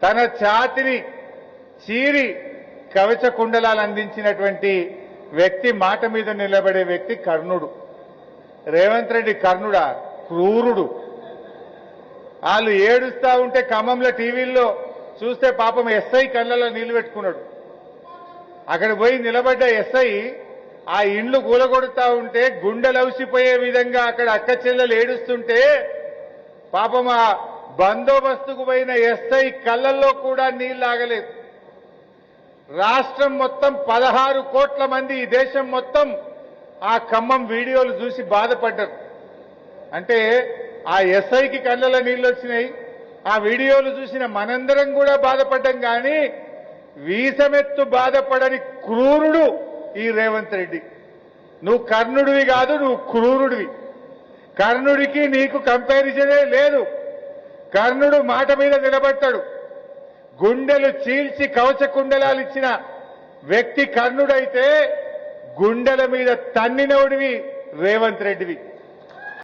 తన ఛాతిని చీరి కవచ కుండలాలు అందించినటువంటి వ్యక్తి, మాట మీద నిలబడే వ్యక్తి కర్ణుడు. రేవంత్ రెడ్డి కర్ణుడా? క్రూరుడు. వాళ్ళు ఏడుస్తా ఉంటే ఖమ్మంలో టీవీల్లో చూస్తే పాపం ఎస్ఐ కళ్ళలో నీళ్లు పెట్టుకున్నాడు. అక్కడ పోయి నిలబడ్డ ఎస్ఐ ఆ ఇండ్లు కూలగొడుతా ఉంటే గుండెలవిసిపోయే విధంగా అక్కడ అక్క చెల్లెలు ఏడుస్తుంటే పాపం ఆ బందోబస్తుకు పోయిన ఎస్ఐ కళ్ళల్లో కూడా నీళ్లు ఆగలేదు. రాష్ట్రం మొత్తం 16 కోట్ల మంది, ఈ దేశం మొత్తం ఆ ఖమ్మం వీడియోలు చూసి బాధపడ్డారు. అంటే ఆ ఎస్ఐకి కళ్ళలో నీళ్ళు వచ్చినాయి, ఆ వీడియోలు చూసిన మనందరం కూడా బాధపడ్డాం. కానీ వీసమెత్తు బాధపడని క్రూరుడు ఈ రేవంత్ రెడ్డి. నువ్వు కర్ణుడివి కాదు, నువ్వు క్రూరుడివి. కర్ణుడికి నీకు కంపారిజనే లేదు. కర్ణుడు మాట మీద నిలబడతాడు. గుండెలు చీల్చి కవచ కుండలాలు ఇచ్చిన వ్యక్తి కర్ణుడైతే గుండెల మీద తన్నినోడివి రేవంత్ రెడ్డివి.